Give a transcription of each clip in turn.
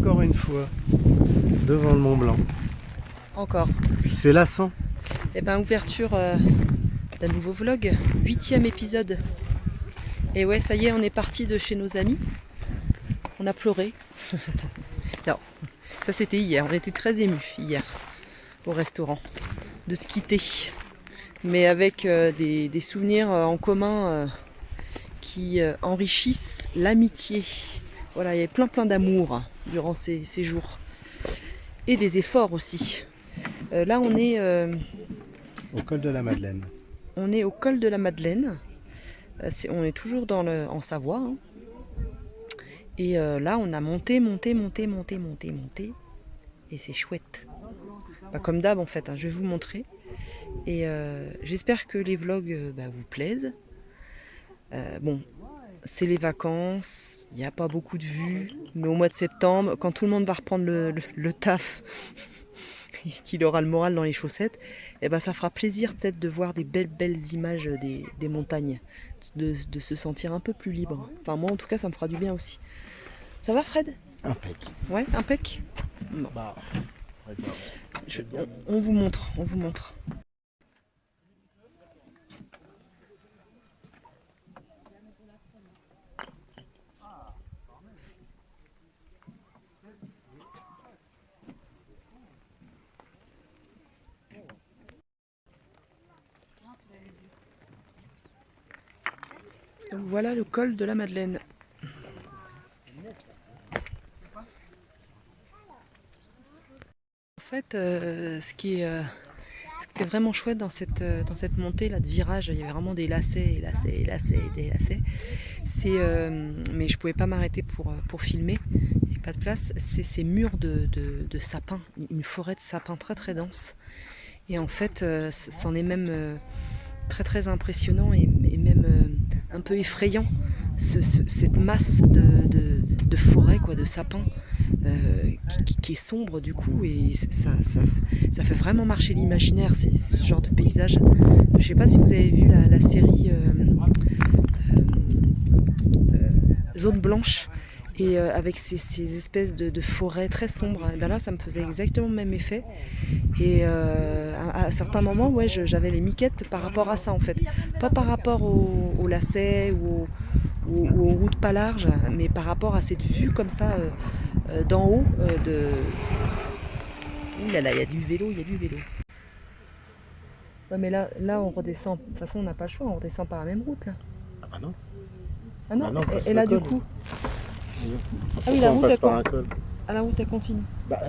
encore une fois devant le Mont Blanc. Encore. C'est lassant. Et ben ouverture d'un nouveau vlog, 8e épisode. Et ouais, ça y est, on est parti de chez nos amis. On a pleuré. Non, ça c'était hier. On était très émus hier au restaurant de se quitter. Mais avec des souvenirs en commun qui enrichissent l'amitié. Voilà, il y avait plein d'amour durant ces jours. Et des efforts aussi. Là, on est au col de la Madeleine. On est au col de la Madeleine. On est toujours en Savoie. Hein. Et là, on a monté. Et c'est chouette. Bah, comme d'hab, en fait, hein, je vais vous montrer. Et j'espère que les vlogs vous plaisent. Bon, c'est les vacances, il n'y a pas beaucoup de vues. Mais au mois de septembre, quand tout le monde va reprendre le taf, qu'il aura le moral dans les chaussettes, et ben ça fera plaisir peut-être de voir des belles images des montagnes, de se sentir un peu plus libre. Enfin moi en tout cas ça me fera du bien aussi. Ça va Fred? Impec. Ouais, impec. Bon. Bah, on vous montre, Donc voilà le col de la Madeleine. En fait, ce qui était vraiment chouette dans cette montée là de virage, il y avait vraiment des lacets. Mais je pouvais pas m'arrêter pour filmer, il n'y a pas de place. C'est ces murs de sapins, une forêt de sapins très dense. Et en fait, c'en est même très impressionnant et même un peu effrayant, cette masse de forêt, quoi, de sapins. Qui est sombre du coup, et ça fait vraiment marcher l'imaginaire, ce genre de paysage. Je sais pas si vous avez vu la série Zone Blanche, et avec ces espèces de forêts très sombres. Et ben là ça me faisait exactement le même effet, et à certains moments ouais, j'avais les miquettes par rapport à ça en fait, pas par rapport au lacet ou aux routes pas larges, mais par rapport à cette vue comme ça d'en haut de... Ouh là là, il y a du vélo. Ouais, mais là on redescend. De toute façon, on n'a pas le choix, on redescend par la même route là. ah bah non. Ah non, Ah non, et là du coup. Ah oui, la route, passe par un col. Ah, la route elle continue. Bah,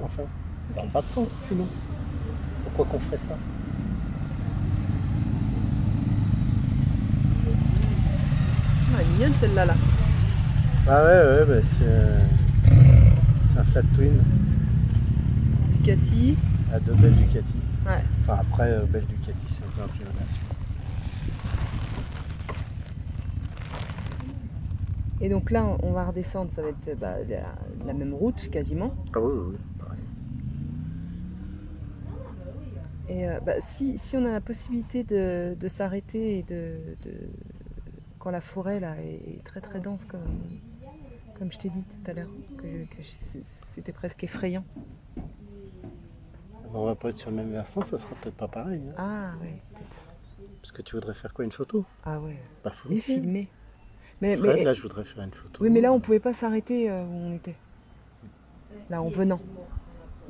enfin, ça n'a pas de sens sinon. Pourquoi qu'on ferait ça? Ah, elle est mignonne celle-là là. Ah ouais, bah, c'est un flat twin. Ducati. À deux belles Ducati. Ouais. Enfin après, belle Ducati, c'est un peu un pléonasme. Et donc là, on va redescendre, ça va être la même route quasiment. Ah oui, pareil. Et si on a la possibilité de s'arrêter et quand la forêt là est très dense, comme je t'ai dit tout à l'heure, que c'était presque effrayant. On va pas être sur le même versant, ça sera peut-être pas pareil. Hein. Ah ouais, peut-être. Parce que tu voudrais faire quoi, une photo? Ah ouais. Bah faut Et filmer. Mais là, je voudrais faire une photo. Oui, mais là, on pouvait pas s'arrêter où on était. Là, en venant.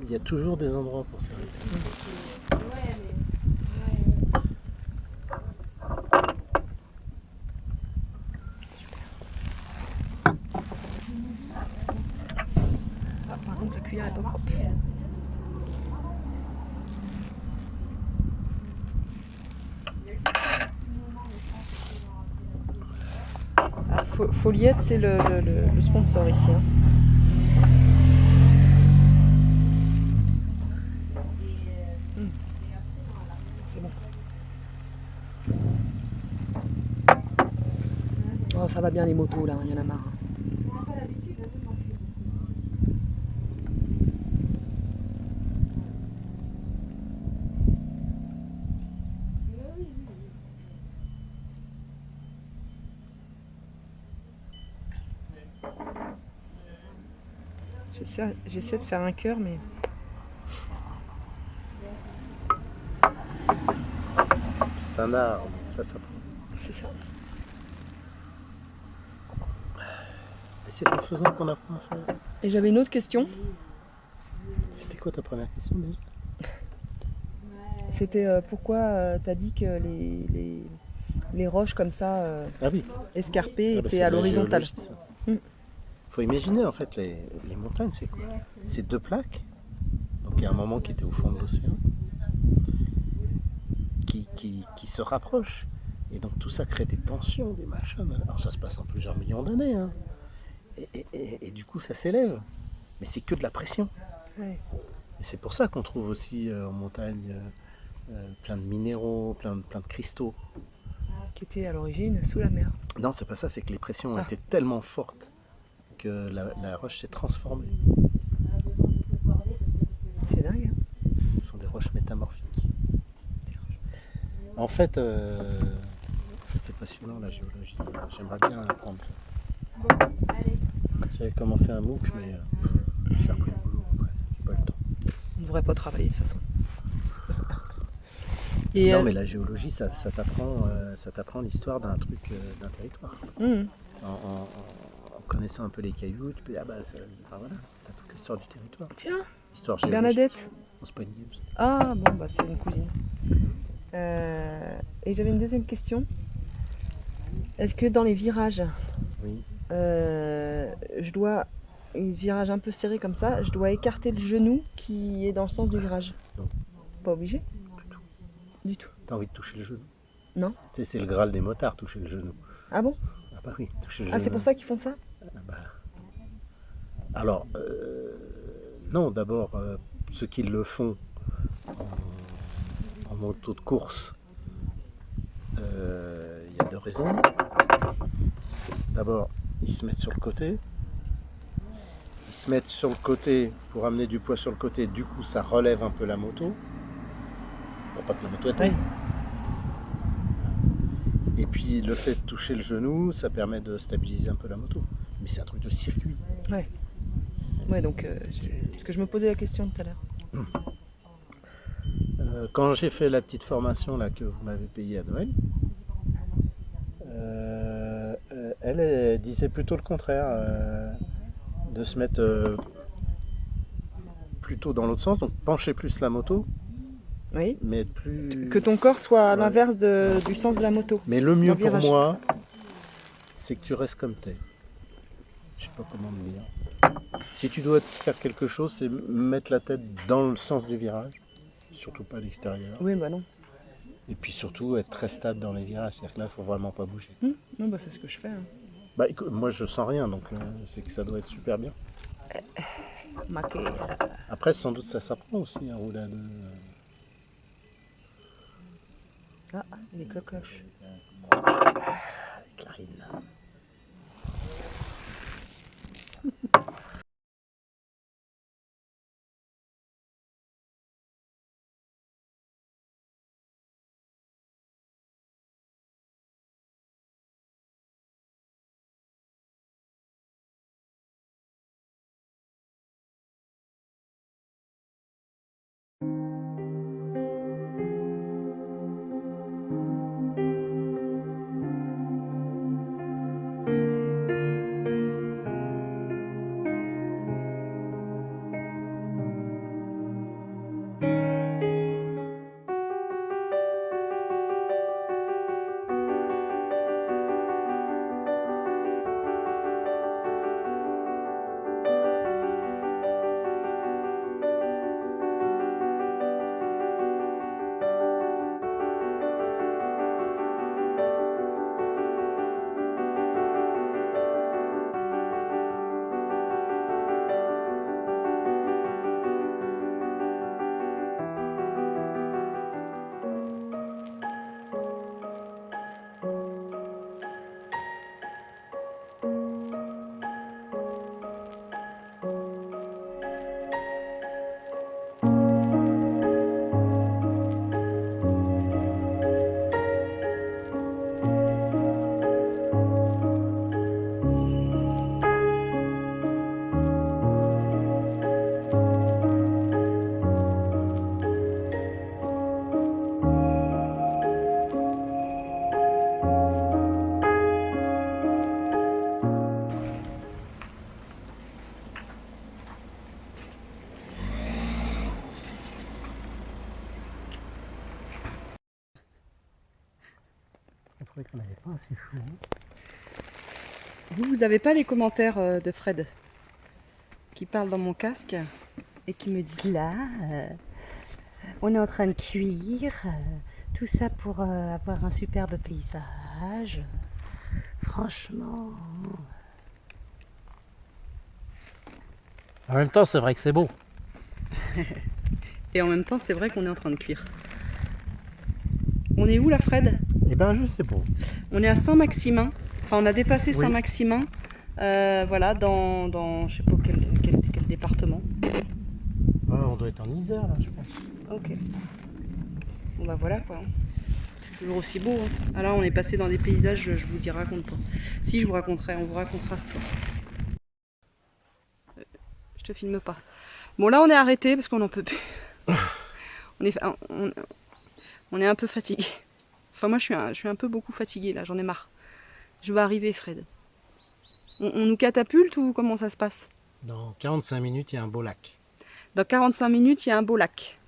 Il y a toujours des endroits pour s'arrêter. Ah, par contre, la cuillère est pas propre. Ah, Foliette, c'est le sponsor ici. Hein. C'est bon. Oh, ça va bien les motos là, il y en a marre. j'essaie de faire un cœur, mais C'est un art, donc ça s'apprend. c'est ça. Et c'est en faisant qu'on apprend à faire. Et j'avais une autre question. C'était quoi ta première question déjà? C'était pourquoi t'as dit que les roches comme ça, Ah oui. escarpées, Ah bah, c'est étaient de à la l'horizontale. géologie, ça. Mm. Faut imaginer en fait les montagnes, c'est quoi? C'est deux plaques. Donc il y a un moment qui était au fond de l'océan, qui se rapprochent. Et donc tout ça crée des tensions, des machins. Alors ça se passe en plusieurs millions d'années. Hein. Et du coup ça s'élève. Mais c'est que de la pression. Ouais. Et c'est pour ça qu'on trouve aussi en montagne plein de minéraux, plein de cristaux. Qui étaient à l'origine sous la mer. Non, c'est pas ça, c'est que les pressions ont Ah. été tellement fortes que la roche s'est transformée. C'est dingue. Hein. Ce sont des roches métamorphiques. En fait, c'est passionnant la géologie. J'aimerais bien apprendre ça. J'avais commencé un MOOC, mais j'ai repris le boulot après. J'ai pas eu le temps. On ne devrait pas travailler de toute façon. Et Non, mais la géologie, ça t'apprend l'histoire d'un truc, d'un territoire. En connaissant un peu les cailloux, tu peux dire, voilà, t'as toute l'histoire du territoire. Tiens, Histoire géologique. Bernadette. On se pas une news. Ah bon, bah c'est une cousine. Et j'avais une deuxième question. Est-ce que dans les virages, Oui. je dois, un virage un peu serré comme ça, je dois écarter le genou qui est dans le sens du virage? Non. Pas obligé? Du tout. T'as envie de toucher le genou? Non. Tu sais, c'est le Graal des motards, toucher le genou. Ah bon? Ah bah oui, toucher le Ah, genou. c'est pour ça qu'ils font ça? Ah bah. Alors, non, d'abord, ceux qui le font en moto de course, il y a deux raisons. D'abord, ils se mettent sur le côté. Ils se mettent sur le côté pour amener du poids sur le côté. Du coup, ça relève un peu la moto. Pour pas que la moto tombe. Oui. Et puis, le fait de toucher le genou, ça permet de stabiliser un peu la moto. Mais c'est un truc de circuit. Ouais. Ouais, donc, parce que je me posais la question tout à l'heure. Quand j'ai fait la petite formation là, que vous m'avez payée à Noël, elle disait plutôt le contraire, de se mettre plutôt dans l'autre sens, donc pencher plus la moto, Oui. mais être plus... Que ton corps soit à Ouais. l'inverse du sens de la moto. Mais le mieux Dans le pour virage. moi, c'est que tu restes comme t'es. Je sais pas comment le dire. Si tu dois faire quelque chose, c'est mettre la tête dans le sens du virage, surtout pas à l'extérieur. Oui, bah non. Et puis surtout être très stable dans les virages, c'est-à-dire que là, il faut vraiment pas bouger. Non, bah c'est ce que je fais. Hein. Bah écoute, moi je sens rien, donc c'est que ça doit être super bien. Maquet. Après, sans doute, ça s'apprend aussi, un roulade. Ah, les cloches. Clarine. trouvais qu'on n'avait pas assez chaud. Vous n'avez pas les commentaires de Fred qui parle dans mon casque et qui me dit là, on est en train de cuire, tout ça pour avoir un superbe paysage. Franchement. En même temps, c'est vrai que c'est beau. Et en même temps, c'est vrai qu'on est en train de cuire. On est où là, Fred? Eh ben, je sais pas. On est à Saint-Maximin. Enfin, on a dépassé Oui. Saint-Maximin. Voilà, dans je sais pas quel département. Ah, on doit être en Isère, là, je pense. Ok. Bon bah voilà quoi. C'est toujours aussi beau. Hein. Ah là, on est passé dans des paysages, je vous dis, raconte pas. Si, je vous raconterai, on vous racontera ce soir. Je te filme pas. Bon là, on est arrêté parce qu'on n'en peut plus. On est un peu fatigué. Enfin moi, je suis un peu beaucoup fatiguée là, j'en ai marre. Je vais arriver, Fred. On nous catapulte ou comment ça se passe? Dans 45 minutes, il y a un beau lac. Dans 45 minutes, il y a un beau lac.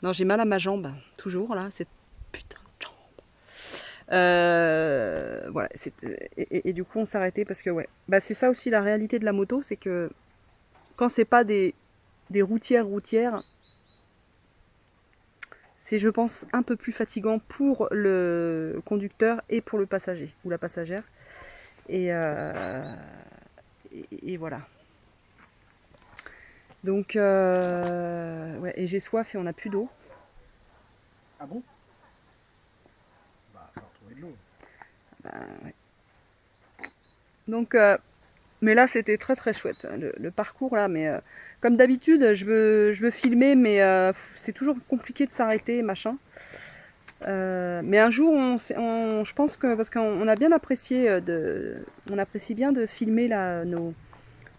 Non, j'ai mal à ma jambe, toujours là, cette putain de jambe. Voilà, et du coup, on s'est arrêté parce que, ouais, bah, c'est ça aussi la réalité de la moto, c'est que quand c'est pas des routières, c'est, je pense, un peu plus fatigant pour le conducteur et pour le passager ou la passagère. Et voilà. Donc, ouais, et j'ai soif et on n'a plus d'eau. Ah bon? Bah, faut retrouver de l'eau. Bah, ouais. Donc, mais là, c'était très très chouette, le parcours là. Mais comme d'habitude, je veux filmer, mais c'est toujours compliqué de s'arrêter, machin. Mais un jour, je pense que parce qu'on a bien apprécié on apprécie bien de filmer là, nos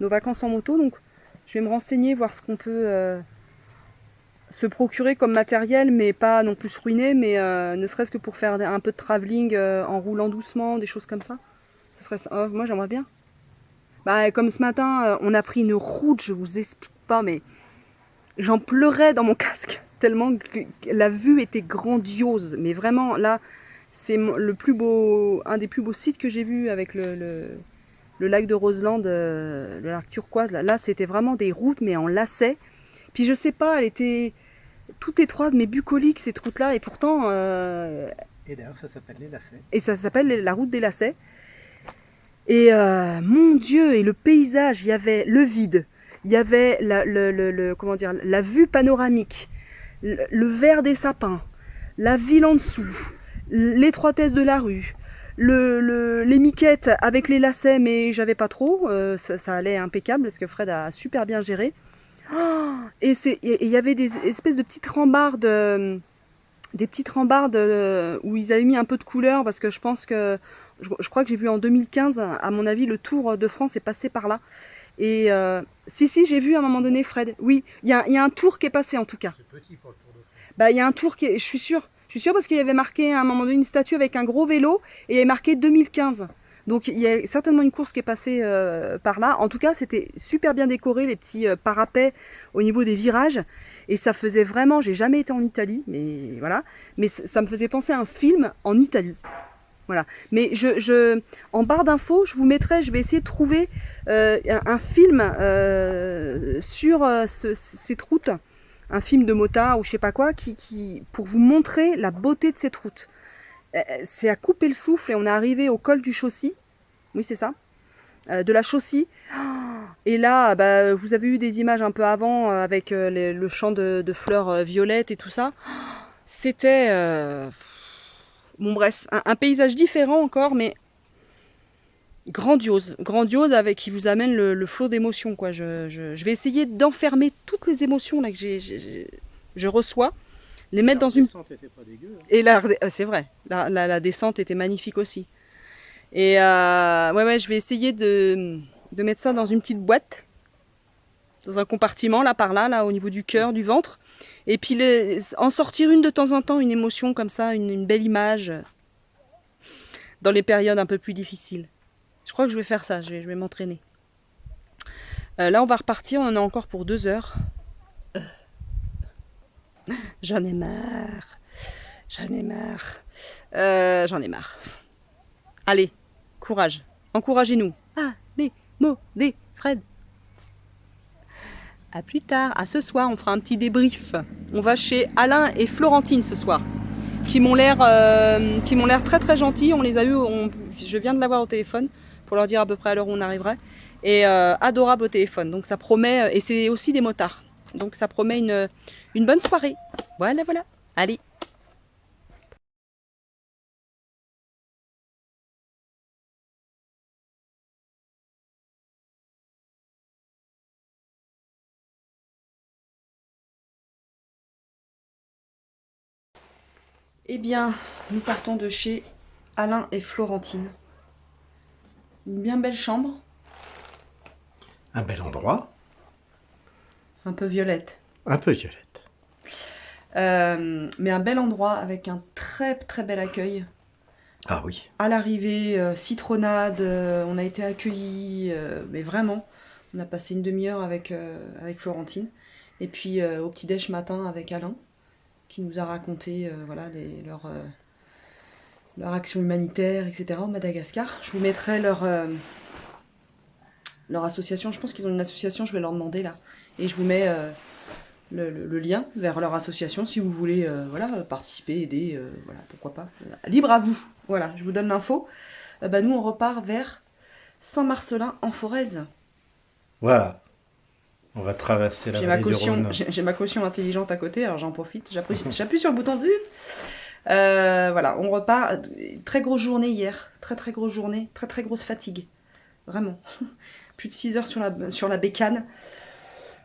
vacances en moto. Donc, je vais me renseigner, voir ce qu'on peut se procurer comme matériel, mais pas non plus se ruiner, mais ne serait-ce que pour faire un peu de travelling en roulant doucement, des choses comme ça. Ce serait, moi, j'aimerais bien. Bah, comme ce matin, on a pris une route, je vous explique pas, mais j'en pleurais dans mon casque, tellement que la vue était grandiose. Mais vraiment, là, c'est le plus beau, un des plus beaux sites que j'ai vu avec le lac de Roseland, le lac turquoise. Là, c'était vraiment des routes, mais en lacets. Puis je sais pas, elle était toute étroite, mais bucolique cette route-là, et pourtant. Et d'ailleurs, ça s'appelle les lacets. Et ça s'appelle la route des lacets. Et mon Dieu, et le paysage, il y avait le vide, il y avait comment dire, la vue panoramique, le vert des sapins, la ville en dessous, l'étroitesse de la rue, les miquettes avec les lacets, mais j'avais pas trop, ça allait impeccable parce que Fred a super bien géré. Oh, et il y avait des espèces de petites rambardes, où ils avaient mis un peu de couleur parce que je pense que je crois que j'ai vu en 2015, à mon avis, le Tour de France est passé par là. Et si, j'ai vu à un moment donné, Fred. Oui, il y a un tour qui est passé en tout cas. C'est petit pour le Tour de France. Bah, il y a un tour qui est, je suis sûre parce qu'il y avait marqué à un moment donné une statue avec un gros vélo et il y avait marqué 2015. Donc il y a certainement une course qui est passée par là. En tout cas, c'était super bien décoré, les petits parapets au niveau des virages. Et ça faisait vraiment, j'ai jamais été en Italie, mais voilà. Mais ça me faisait penser à un film en Italie. Voilà. Mais en barre d'infos, je vous mettrai, je vais essayer de trouver un film sur cette route, un film de motard ou je sais pas quoi, pour vous montrer la beauté de cette route. C'est à couper le souffle et on est arrivé au col du Chaussy. Oui, c'est ça. De la Chaussy. Et là, bah, vous avez eu des images un peu avant avec le champ de fleurs violettes et tout ça. C'était... bon bref, un paysage différent encore, mais grandiose avec qui vous amène le flot d'émotions quoi. Je vais essayer d'enfermer toutes les émotions là que je reçois, les mettre dans une. La descente était pas dégueu. Hein. Et c'est vrai, la descente était magnifique aussi. Et ouais, je vais essayer de mettre ça dans une petite boîte, dans un compartiment là par là, au niveau du cœur, du ventre. Et puis en sortir une de temps en temps, une émotion comme ça, une belle image, dans les périodes un peu plus difficiles. Je crois que je vais faire ça, je vais m'entraîner. Là, on va repartir, on en a encore pour 2 heures. J'en ai marre. J'en ai marre. J'en ai marre. Allez, courage. Encouragez-nous. Allez, maudit Fred. À plus tard. À ce soir, on fera un petit débrief. On va chez Alain et Florentine ce soir, qui m'ont l'air très très gentils. On les a eus, je viens de l'avoir au téléphone pour leur dire à peu près à l'heure où on arriverait. Et adorable au téléphone. Donc ça promet, et c'est aussi des motards. Donc ça promet une bonne soirée. Voilà, voilà. Allez. Eh bien, nous partons de chez Alain et Florentine. Une bien belle chambre. Un bel endroit. Un peu violette. Un peu violette. Mais un bel endroit avec un très très bel accueil. Ah oui. À l'arrivée, citronnade, on a été accueillis, mais vraiment, on a passé une demi-heure avec Florentine. Et puis au petit-déj matin avec Alain, qui nous a raconté voilà, leur action humanitaire, etc. au Madagascar. Je vous mettrai leur association, je pense qu'ils ont une association, je vais leur demander là. Et je vous mets le lien vers leur association si vous voulez voilà, participer, aider, voilà, pourquoi pas. Libre à vous. Voilà, je vous donne l'info. Nous, on repart vers Saint-Marcelin en Forez. Voilà. On va traverser la vallée du Rhône. J'ai ma caution intelligente à côté, alors j'en profite. J'appuie sur le bouton de voilà, on repart. Très grosse journée hier. Très très grosse journée. Très très grosse fatigue. Vraiment. Plus de 6 heures sur la bécane.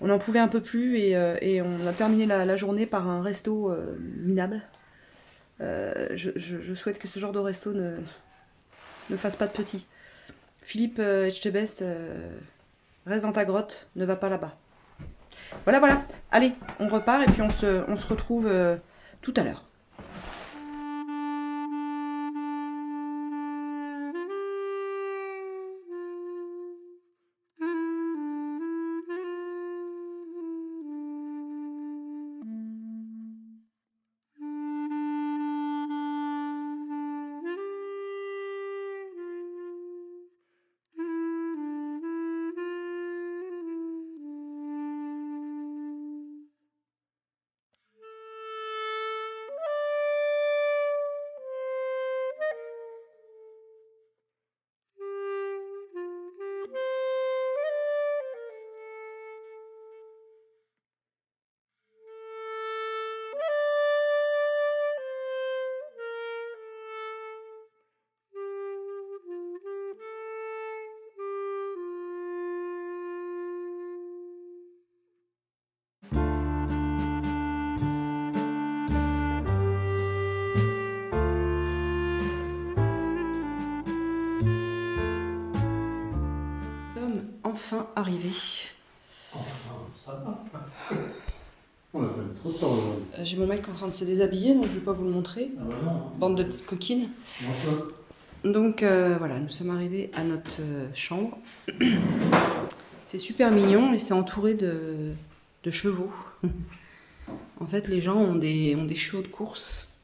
On n'en pouvait un peu plus et on a terminé la journée par un resto minable. Je souhaite que ce genre de resto ne fasse pas de petit. Philippe Etchebest, reste dans ta grotte, ne va pas là-bas. Voilà, voilà. Allez, on repart et puis on se retrouve tout à l'heure. Enfin arrivé. Enfin, ça va. On a pas mis trop de temps aujourd'hui. J'ai mon mec en train de se déshabiller, donc je vais pas vous le montrer. Ah bah non. Bande de petites coquines. Donc voilà, nous sommes arrivés à notre chambre. C'est super mignon et c'est entouré de chevaux. En fait, les gens ont des chevaux de course.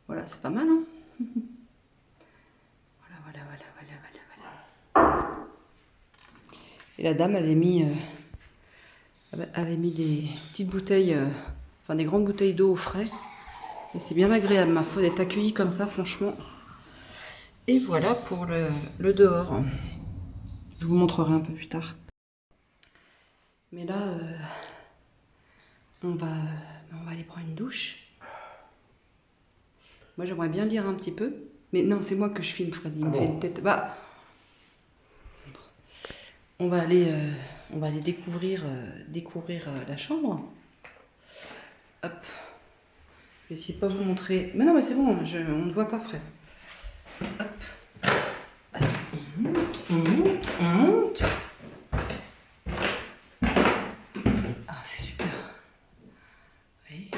Voilà, c'est pas mal, hein. Voilà. Et la dame avait mis des petites bouteilles, enfin des grandes bouteilles d'eau au frais. Et c'est bien agréable, ma foi, d'être accueillie comme ça, franchement. Et voilà pour le dehors. Je vous montrerai un peu plus tard. Mais là, on va aller prendre une douche. Moi, j'aimerais bien lire un petit peu. Mais non, c'est moi que je filme, Freddy. Il me fait une tête. Bah, on va aller découvrir la chambre. Hop. Je vais essayer de pas vous montrer. Mais non, mais c'est bon, on ne voit pas, Fred. Hop. On monte. Ah, c'est super. Oui.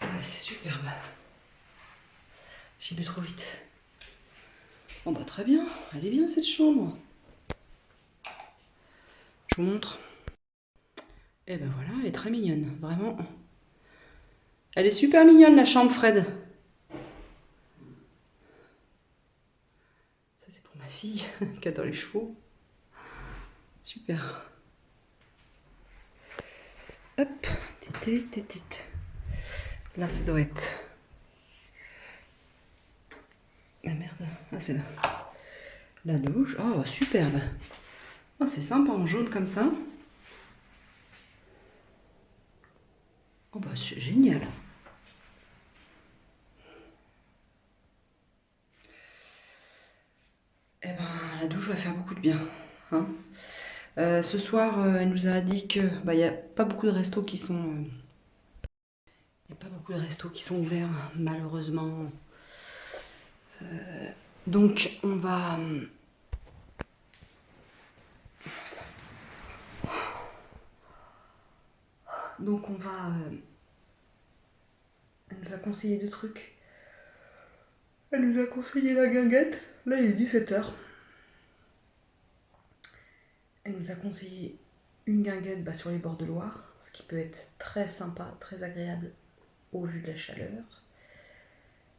Ah, c'est superbe. J'ai bu trop vite. Bon bah très bien, elle est bien cette chambre. Je vous montre. Et ben voilà, elle est très mignonne, vraiment. Elle est super mignonne, la chambre, Fred. Ça, c'est pour ma fille qui adore les chevaux. Super. Hop, tété. Là, ça doit être... Ah merde, ah c'est là. La douche, oh superbe. Oh, c'est sympa en jaune comme ça. Oh bah c'est génial. Eh ben, la douche va faire beaucoup de bien. Hein. Ce soir, elle nous a dit que bah, y a pas beaucoup de restos qui sont... Il n'y a pas beaucoup de restos qui sont ouverts, malheureusement. Donc, on va... Elle nous a conseillé deux trucs. Elle nous a conseillé la guinguette. Là, il est 17h. Elle nous a conseillé une guinguette bah, sur les bords de Loire, ce qui peut être très sympa, très agréable au vu de la chaleur.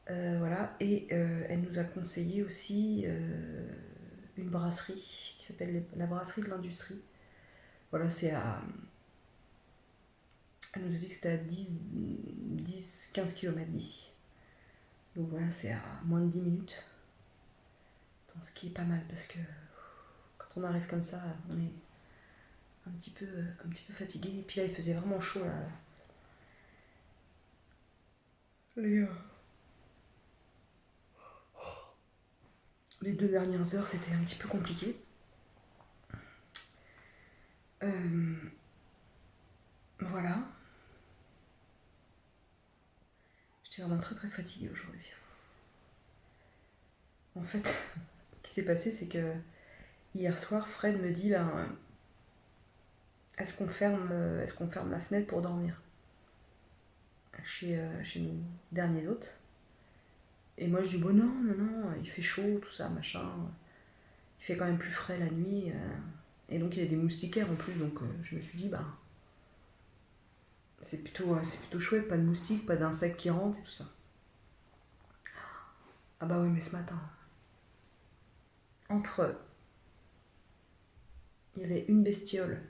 Voilà, et elle nous a conseillé aussi une brasserie qui s'appelle la brasserie de l'industrie. Voilà, c'est à... Elle nous a dit que c'était à 10-15 km d'ici. Donc voilà, c'est à moins de 10 minutes. Donc, ce qui est pas mal parce que quand on arrive comme ça, on est un petit peu fatigué. Et puis là, il faisait vraiment chaud là. Les 2 dernières heures, c'était un petit peu compliqué. Voilà. J'étais vraiment très très fatiguée aujourd'hui. En fait, ce qui s'est passé, c'est que hier soir, Fred me dit est-ce qu'on ferme la fenêtre pour dormir chez nos derniers hôtes. Et moi je dis bon non, il fait chaud, tout ça, machin. Il fait quand même plus frais la nuit. Et donc il y a des moustiquaires en plus, donc je me suis dit c'est plutôt chouette, pas de moustiques, pas d'insectes qui rentrent et tout ça. Ah bah oui, mais ce matin, il y avait une bestiole.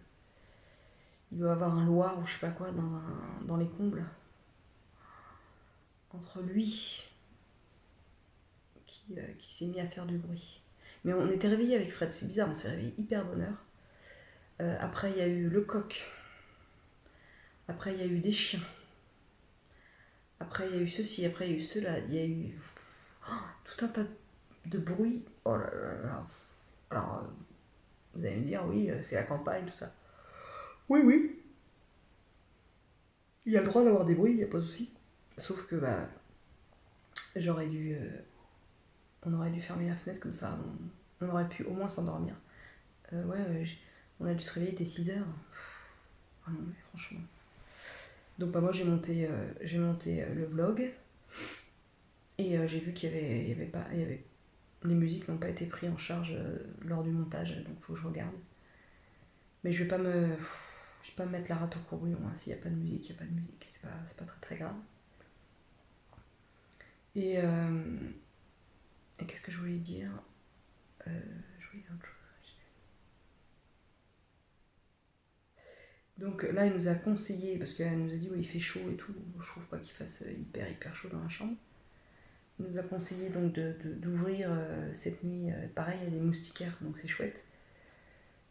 Il doit avoir un Loir ou je sais pas quoi dans les combles. Entre lui qui s'est mis à faire du bruit. Mais on était réveillés avec Fred, c'est bizarre, on s'est réveillés hyper bonne heure. Après il y a eu le coq. Après il y a eu des chiens. Après il y a eu ceci, après il y a eu cela. Il y a eu tout un tas de bruit. Oh là là là. Alors vous allez me dire oui, c'est la campagne, tout ça. Oui. Il y a le droit d'avoir des bruits, il n'y a pas de souci. Sauf que on aurait dû fermer la fenêtre comme ça, on aurait pu au moins s'endormir. On a dû se réveiller dès 6h. Ah non, mais franchement. Donc moi j'ai monté le vlog et j'ai vu qu'il y avait les musiques n'ont pas été prises en charge lors du montage, donc il faut que je regarde. Mais je vais pas me mettre la rate au courbouillon, hein. S'il n'y a pas de musique, il n'y a pas de musique, c'est pas très très grave. Et qu'est-ce que je voulais dire Je voulais dire autre chose. Donc là, elle nous a conseillé, parce qu'elle nous a dit, oui, il fait chaud et tout, je trouve pas qu'il fasse hyper chaud dans la chambre. Elle nous a conseillé donc d'ouvrir cette nuit, pareil, il y a des moustiquaires, donc c'est chouette,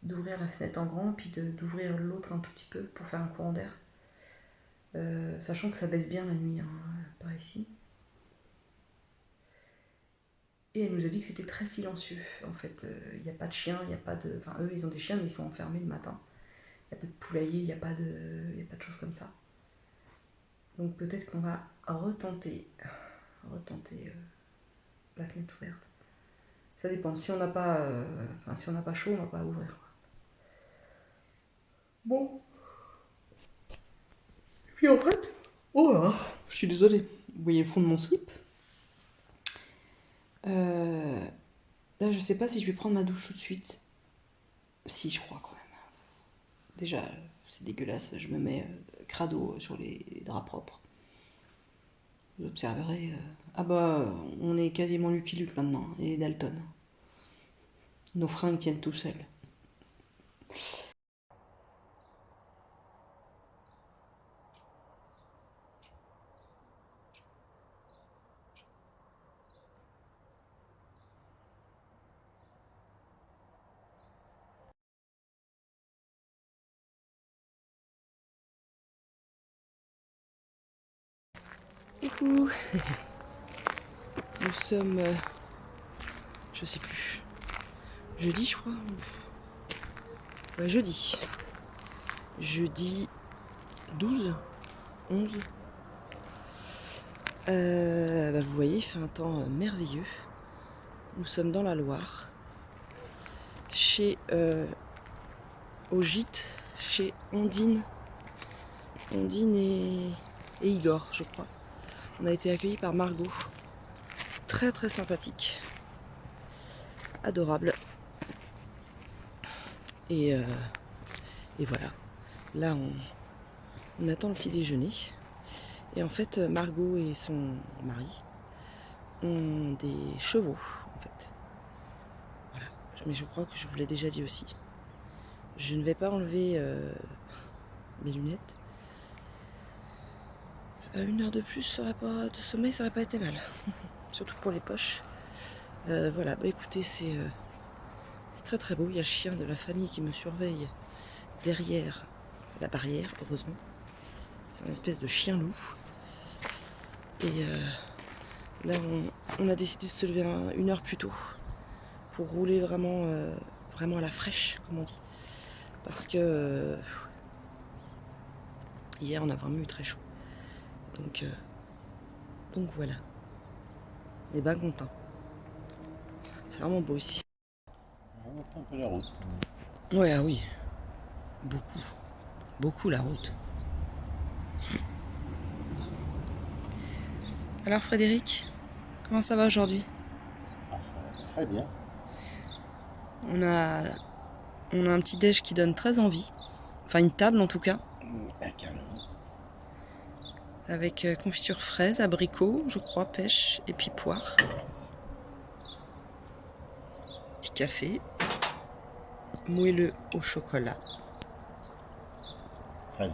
d'ouvrir la fenêtre en grand, puis d'ouvrir l'autre un tout petit peu pour faire un courant d'air. Sachant que ça baisse bien la nuit, hein, par ici. Et elle nous a dit que c'était très silencieux, en fait. Il n'y a pas de chiens, il n'y a pas de... Enfin, eux, ils ont des chiens, mais ils sont enfermés le matin. Il n'y a pas de poulailler, il n'y a pas de choses comme ça. Donc peut-être qu'on va retenter la fenêtre ouverte. Ça dépend. Si on n'a pas, chaud, on va pas ouvrir. Bon. Et puis en fait, oh là, je suis désolée. Vous voyez le fond de mon slip. Là, je sais pas si je vais prendre ma douche tout de suite. Si, je crois quand même. Déjà, c'est dégueulasse, je me mets crado sur les draps propres. Vous observerez. Ah bah, on est quasiment Lucky Luke maintenant, et Dalton. Nos fringues tiennent tout seuls. Coucou. Nous sommes, je sais plus, jeudi je crois. Ouais, jeudi. Jeudi 12, 11. Bah, vous voyez, il fait un temps merveilleux. Nous sommes dans la Loire, chez au gîte, chez Ondine et Igor, je crois. On a été accueillis par Margot, très très sympathique, adorable. Et voilà, là on attend le petit déjeuner. Et en fait, Margot et son mari ont des chevaux, en fait. Voilà, mais je crois que je vous l'ai déjà dit aussi. Je ne vais pas enlever mes lunettes. 1 heure de plus de sommeil, ça aurait pas été mal. Surtout pour les poches. Voilà, bah écoutez, c'est très très beau. Il y a le chien de la famille qui me surveille derrière la barrière, heureusement. C'est un espèce de chien loup. Et là, on a décidé de se lever 1 heure plus tôt pour rouler vraiment, vraiment à la fraîche, comme on dit. Parce que hier, on a vraiment eu très chaud. Donc voilà. On est bien content. C'est vraiment beau ici. On monte un peu la route. Ouais, ah oui. Beaucoup. Beaucoup la route. Alors Frédéric, comment ça va aujourd'hui? Ah, ça va très bien. On a un petit déj qui donne très envie. Enfin une table en tout cas. Carrément. Avec confiture fraise, abricot, je crois, pêche et puis poire. Petit café. Moelleux au chocolat. Fraise.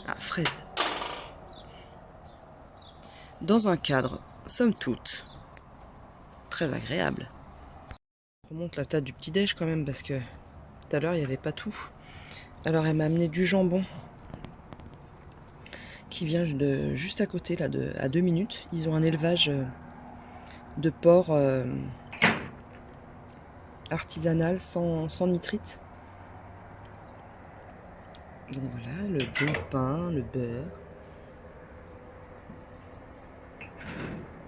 Ah, fraise. Dans un cadre, somme toute, très agréable. On remonte la table du petit-déj quand même parce que tout à l'heure il n'y avait pas tout. Alors elle m'a amené du jambon qui vient de juste à côté, là, à 2 minutes. Ils ont un élevage de porc artisanal sans nitrite. Donc voilà, le bon pain, le beurre,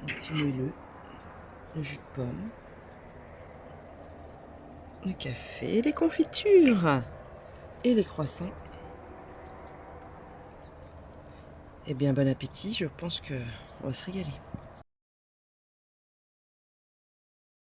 un petit moelleux, le jus de pomme, le café, les confitures et les croissants. Eh bien, bon appétit, je pense qu'on va se régaler.